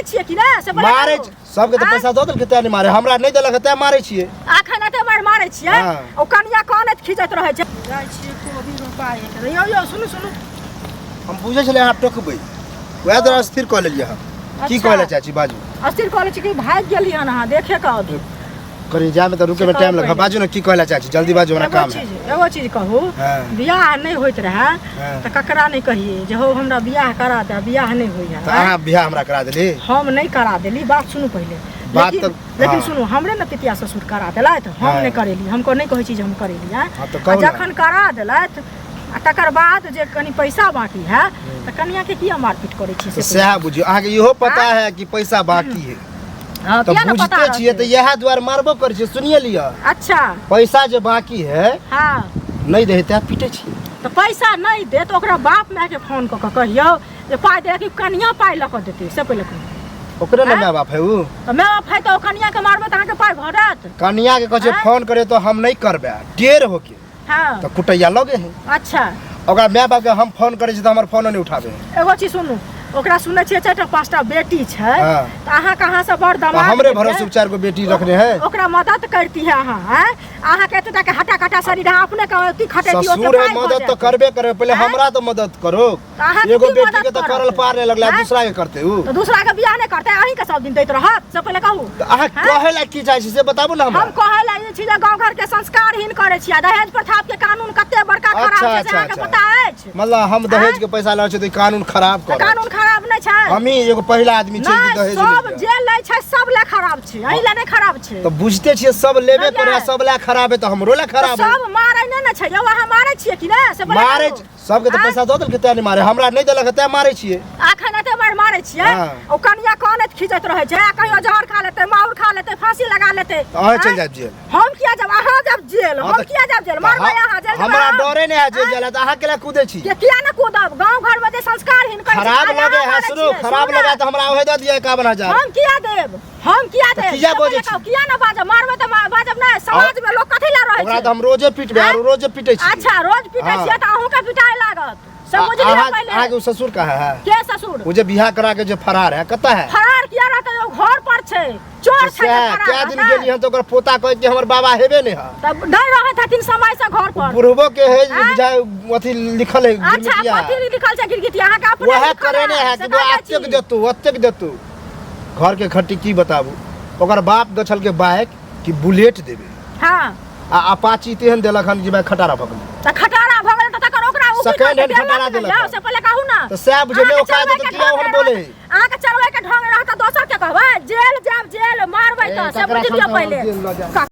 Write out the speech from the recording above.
छिए कि ना से मारे सबके त पैसा द देल के तै नहीं मारे हमरा नहीं देलक तै मारे छिए आखन एते मारे छिए ओ कनिया कान खिचैत रहै छै जाय छिए कोबी रोपाए के यो सुनु हम बुझै छले अहाँ टोकबै वएह तरह स्थिर क लेलिए हम की कहले चाची बाजू स्थिर क ले छी कि भाग गेली हन अहाँ देखे का करी जाय में त रुके में टाइम लग बाजू ना की कहले चाची जल्दी बाजू हमरा काम है एगो चीज कहू बियाह नहीं होइत रहे त ककरा नहीं कहिए जे हो हमरा बियाह करा दे बियाह नहीं होई है त अहाँ बियाह हमरा करा देली हम नहीं करा देली बात सुनू पहले बात लेकिन सुनो हमरे न पितिया ससुर करा देलैत हम नहीं करेली हमको नहीं कहै छी जे हम करेली है जखन करा देलैत तकर बाद जे कनी पैसा बाकी है त कनिया के किया मारपीट करै छी से सह बुझियो अहाँ के इहो पता है कि पैसा बाकी है हां तो बुझते छिए त यह द्वार मारबो कर छी सुनिए लिया अच्छा पैसा जे बाकी है हां नहीं दे त पीटे छी तो पैसा नहीं दे तो ओकरा बाप माय के फोन क के कहियो जे पाई दे कि कनिया पाई ल के देते से पहले ओकरे न माय बाप है उ तो माय बाप है तो कनिया के मारबे त अहाँ के पाई भरत कनिया के कहे फोन करे तो हम नहीं करबे डेर होके हां तो कुटैया लगे है अच्छा ओकरा माय बाप के हम फोन करे छी त हमर फोन नहीं उठाबे एगो चीज सुनू ओकरा सुनै छियै 4टा 5टा बेटी छै त अहाँ कहां से बड़ दामाद हमरे भरोसे 4 गो बेटी रखने हैं ओकरा मदद करती है अहाँ हैं अहाँ के एतटा के हटा कटा शरीर अपने के अति खटेती ससुर है मदद तो करबे करे पहले हमरा तो मदद करो एगो बेटी के तो करल पार नहीं लगला दूसरा के करते हो तो दूसरा के बियाह नहीं करते अहीं के सब दिन दैत रहत से पहले कहू अहाँ कहे ला की चाहि से बताबू ना हम कहे ला ई चीज गांव घर के संस्कारहीन करे छियै दहेज प्रथा के कानून कते बड़का खराब छै से अहाँ के पता अछि मतलब हम दहेज के पैसा लै छै त कानून खराब कर कानून खराब नहीं छै हम ही एगो पहिला आदमी छै जे दहेज सब जे लै छै सब ला खराब छै अहीं ला नहीं खराब छै तो बुझते छियै सब लेबे करे सब ला खराब है तो हमरो ला खराब है सब मारै नहीं छै यो अहाँ मारै छियै कि ना से मारे सबके त पैसा द देल के तै नहीं मारे हमरा नहीं देलक तै मारे छिए आखन एते मारे छिए ओ कनिया कान खिचैत रहै छै कहियो जहर खा लेते माउर खा लेते फांसी लगा लेते अहाँ चल जाब जेल हम किया जब अहाँ जब जेल हम किया जब जेल मारबै अहाँ जेल हमरा डरे नहीं है जेल जाला त अहाँ केला कूदे छी के किया न कूदब गांव घर में जे संस्कारहीन कर खराब लगे है सुनो खराब लगा त हमरा ओहे द दिए 51000 हम किया देब किया बोझे किया न बाजब मारबै त बाजब नहीं समाज में लोग कथि ला रहै छै ओकरा त हम रोजे पीटबे और रोजे पीटै छी अच्छा रोज पीटै छी त अहूं के पिटाई लागत सब बुझ लिया पहले आगे ससुर कहा है के ससुर वो जो बियाह करा के जो फरार है कता है फरार किया रहता है घर पर छै चोर छै क्या दिन गेली हम तो ओकर पोता कह के हमर बाबा हेबे नहीं है तब डर रहे हथिन समय से घर पर बुढ़बो के है बुझाय अथी लिखल है गिरगिटिया अच्छा कथि लिखल छै गिरगिटिया अहाँ के अपने वह करे ने है कि अत्तेक देतू घर के खट्टी की बताबू ओकर बाप गछल के बाइक कि बुलेट देबे हां आ अपाची तेहन देलक हन कि भाई खटारा भगल त खटारा भगल त तकर ओकरा सेकंड हैंड खटारा देलक से पहले कहू ना तो सब बुझले ओकरा तो किया ओहन बोले अहाँ के चलवे के ढंग रहता दोसर के कहबै जेल जाब जेल मारबै त से बुझ लिया पहले